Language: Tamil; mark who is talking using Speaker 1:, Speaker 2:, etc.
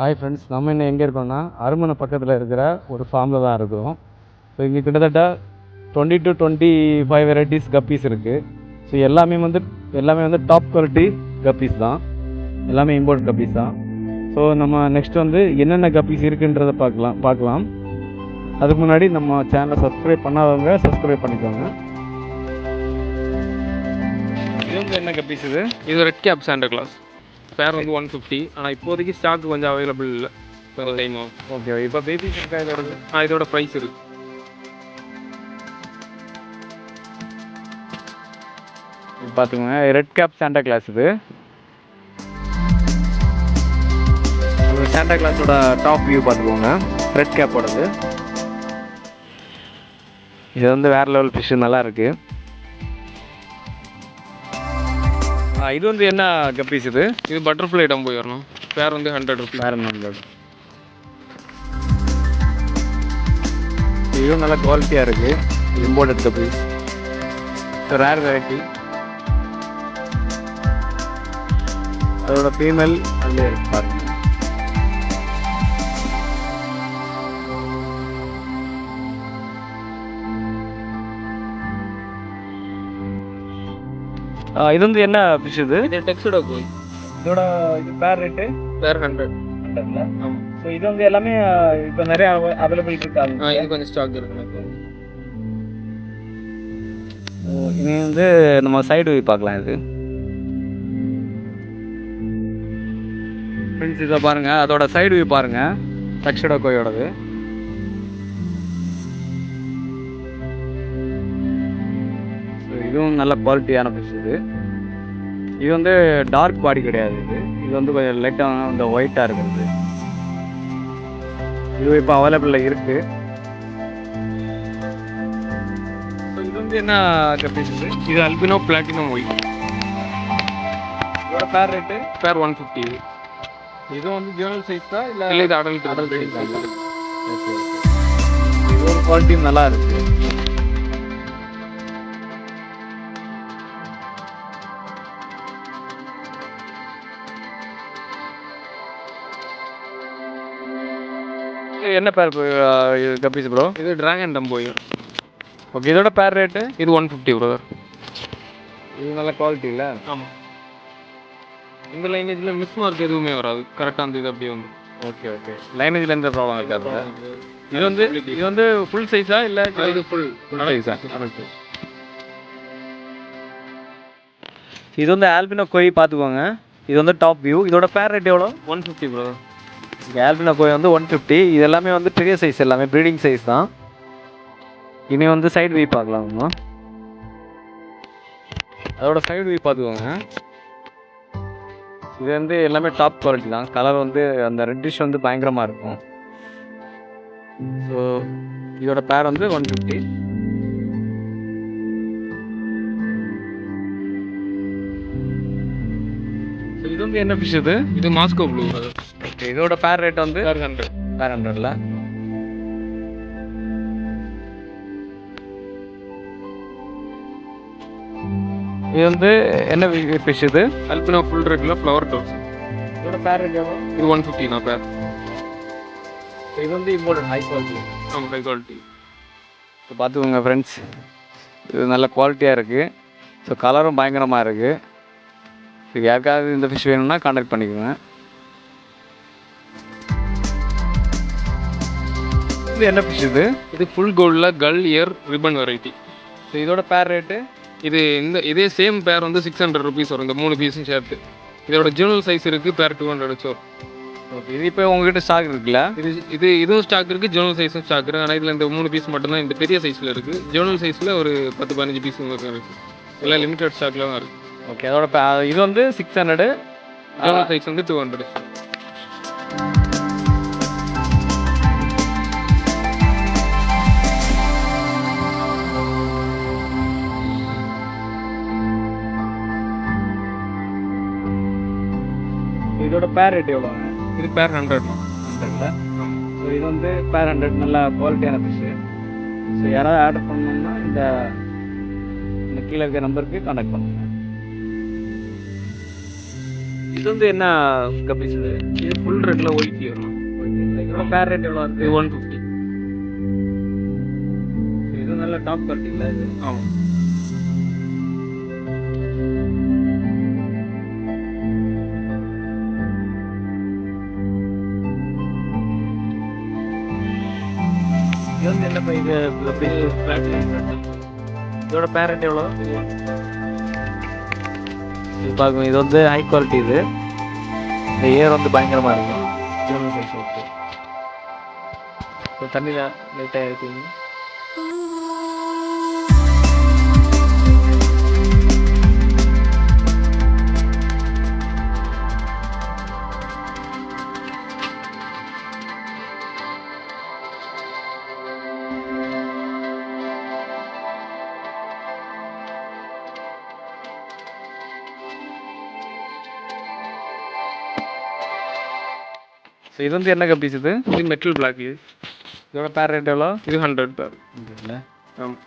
Speaker 1: ஹாய் ஃப்ரெண்ட்ஸ், நம்ம இன்னும் எங்கே இருக்கோம்னா அருமனை பக்கத்தில் இருக்கிற ஒரு ஃபார்மில் தான் இருக்கோம். ஸோ இங்கே கிட்டத்தட்ட 20 to 25 வெரைட்டிஸ் கப்பீஸ் இருக்குது. ஸோ எல்லாமே வந்து டாப் குவாலிட்டி கப்பீஸ் தான், எல்லாமே இம்போர்ட் கப்பீஸ் தான். ஸோ நம்ம நெக்ஸ்ட் வந்து என்னென்ன கப்பீஸ் இருக்குன்றதை பார்க்கலாம். அதுக்கு முன்னாடி நம்ம சேனலை சப்ஸ்கிரைப் பண்ணாதவங்க சப்ஸ்கிரைப் பண்ணிக்கோங்க. இது வந்து என்ன கப்பீஸ்?
Speaker 2: இது ரெட் கேப் சாண்டா கிளாஸ். பேர் வந்து 150. ஆனால் இப்போதைக்கு ஸ்டாக் கொஞ்சம் அவைலபிள் இல்லை. டைமோ
Speaker 1: ஓகே. இப்போ பேபிஸ் இருக்கா இதோட?
Speaker 2: இதோட ப்ரைஸ் இருக்கு.
Speaker 1: பார்த்துக்கோங்க, ரெட் கேப் சாண்டா கிளாஸ். இது சாண்டா கிளாஸோட டாப் வியூ பார்த்துக்கோங்க, ரெட் கேப்போடது. இது வந்து வேறு லெவல் ஃபிஷ், நல்லா இருக்குது. இது வந்து என்ன கப்பீஸ்?
Speaker 2: இது பட்டர்ஃப்ளை டம் போய் வரணும். பேர் வந்து 100 ருபீஸ்.
Speaker 1: வேறு 100. இதுவும் நல்ல குவாலிட்டியாக இருக்குது, இம்போர்ட்டட் கப்பீஸ். Rare variety. அதோட ஃபீமேல் அதில் இருக்கு பாருங்க. இது வந்து என்ன ஃபிஷ்? இது
Speaker 2: டெக்ஸடோ கோய்.
Speaker 1: இதோட இது பேர் ரேட்டு?
Speaker 2: பேர் 100.
Speaker 1: ஆமாம். ஸோ இது வந்து எல்லாமே இப்போ நிறைய அவைலபிள் இருக்காது.
Speaker 2: இது கொஞ்சம் ஸ்டாக் இருக்கு.
Speaker 1: இது வந்து நம்ம சைடு வியூ பார்க்கலாம். இது ஃப்ரெண்ட்ஸ், இதை பாருங்கள், அதோட சைடு வியூ பாருங்கள், டக்ஸடோ கோயோடது. இதுவும் நல்ல குவாலிட்டியான ஃபிஷ். இது வந்து டார்க் பாடி கிடையாது. இது வந்து கொஞ்சம் லைட்டாக இந்த ஒயிட்டாக இருக்குது. இது இப்போ அவைலபிளில் இருக்குது. இது வந்து என்ன கப்பீஸ்?
Speaker 2: இது அல்பினோ பிளாட்டினம் ஒயிட்.
Speaker 1: இதோட பேர் ரேட்டு?
Speaker 2: பேர் 150.
Speaker 1: இது வந்து ஜேர்னல் சைஸ் தான் இல்லை?
Speaker 2: இல்லை, இது அடல்ட்
Speaker 1: சைஸ் தான். ஓகே. இதோட குவாலிட்டியும் நல்லா இருக்குது. என்ன பேர் கப்பீஸ் ப்ரோ?
Speaker 2: இது டிராகன் டம் போய்.
Speaker 1: ஓகே. இதோட பேர் ரேட்டு?
Speaker 2: இது 150 பிரதர்.
Speaker 1: இது நல்ல குவாலிட்டி இல்லை?
Speaker 2: ஆமாம். இந்த லைனேஜில் மிஸ் மார்க் எதுவுமே வராது. கரெக்டாக அந்த இது அப்படியே வந்து.
Speaker 1: Okay okay. லைனேஜில் எந்த ப்ராப்ளம் இருக்காது. இது வந்து ஃபுல் சைஸா இல்லை?
Speaker 2: இது ஃபுல்
Speaker 1: சைஸா? இது வந்து ஆல்பினோ கோய், பார்த்துக்கோங்க. இது வந்து டாப் வியூ. இதோட பேர் ரேட் எவ்வளோ?
Speaker 2: 150 பிரதர்.
Speaker 1: ஆல்பினோ கோய் வந்து 150. இது எல்லாமே வந்து பெரிய சைஸ், எல்லாமே ப்ரீடிங் சைஸ் தான். இனி வந்து சைடு வியூ பார்க்கலாமா? அதோட சைடு வியூ பார்த்துக்கோங்க. இது வந்து எல்லாமே டாப் குவாலிட்டி தான். கலர் வந்து அந்த ரெட்டிஷ் வந்து பயங்கரமாக இருக்கும். ஸோ இதோட பேர் வந்து 150. இது வந்து என்ன ஃபிஷ்?
Speaker 2: இது மாஸ்கோ ப்ளூ.
Speaker 1: ஓகே. இதோட பேர் ரேட் வந்து
Speaker 2: பேர் 100.
Speaker 1: பேர் 100ல. இது வந்து என்ன ஃபிஷ்? இது
Speaker 2: அல்பினோ ஃபுல் ரெட்ல ஃப்ளவர் டோஸ்.
Speaker 1: இதோட பேர் ரேட் எவ்வளோ?
Speaker 2: இது 150 நான் பேர்.
Speaker 1: இது வந்து இம்போர்ட்டட் ஹை குவாலிட்டி.
Speaker 2: ஆமாம், ஹை குவாலிட்டி.
Speaker 1: ஸோ பார்த்துக்கோங்க ஃப்ரெண்ட்ஸ், இது நல்ல குவாலிட்டியாக இருக்குது. ஸோ கலரும் பயங்கரமாக இருக்குது. ஸோ யாருக்காவது இந்த ஃபிஷ் வேணும்னா கான்டாக்ட் பண்ணிக்கோங்க. இது என்ன ஃபிஷ்?
Speaker 2: இது ஃபுல் கோல்டில் கல் இயர் ரிப்பன் வெரைட்டி.
Speaker 1: ஸோ இதோட பேர் ரேட்டு?
Speaker 2: இதே சேம் பேர் வந்து 600 ருபீஸ் வரும், இந்த 3 பீஸும் சேர்த்து. இதோட ஜூனல் சைஸ் இருக்குது, பேர் 200 வரும்.
Speaker 1: ஓகே. இது இப்போ உங்ககிட்ட ஸ்டாக் இருக்குல்ல?
Speaker 2: இதுவும் ஸ்டாக் இருக்குது, ஜூனல் சைஸும் ஸ்டாக் இருக்குது. ஆனால் இதில் இந்த 3 பீஸ் மட்டும்தான் இந்த பெரிய சைஸில் இருக்குது. ஜூனல் சைஸில் ஒரு 10-15 பீஸ் இருக்குது. எல்லாம் லிமிடெட் ஸ்டாக்ல தான் இருக்குது.
Speaker 1: ஓகே. அதோட இது வந்து 600.
Speaker 2: ஜூனல் சைஸ் வந்து 200.
Speaker 1: இதோட பேர் ரேட் எவ்வளோ?
Speaker 2: இது பேர் 100.
Speaker 1: ஸோ இது வந்து பேர் 100, நல்லா குவாலிட்டியான ஃபிஷ்ஷு. ஸோ யாராவது ஆர்டர் பண்ணணும்னா இந்த கீழே இருக்க நம்பருக்கு கான்டாக்ட் பண்ணுங்கள். இது வந்து என்ன கப்பீஸ் இது?
Speaker 2: இது ஃபுல் ரெட்டில் ஒயிட் வரும்.
Speaker 1: இதோட பேர் ரேட் எவ்வளோ
Speaker 2: இது
Speaker 1: இருக்குது?
Speaker 2: 150.
Speaker 1: இது நல்ல டாப் குவாலிட்டி இல்லை இது?
Speaker 2: ஆமாம்.
Speaker 1: இது வந்து என்ன இது கப்பீஸ்? இதோட பேர் ரேட் எவ்வளோ? இது பார்க்கும், இது வந்து ஹை குவாலிட்டி. இது இந்த ஏர் வந்து பயங்கரமாக இருக்கும். German size okay. ஸோ தண்ணியில் லைட்டாக இருக்குங்க. ஸோ இது வந்து என்ன கப்பீஸ் இது?
Speaker 2: இது மெட்டல் பிளாக். இது
Speaker 1: இதோட பேர் ரேட் எவ்வளோ?
Speaker 2: இது 100 தான்.
Speaker 1: இல்லை.
Speaker 2: ஆமாம்.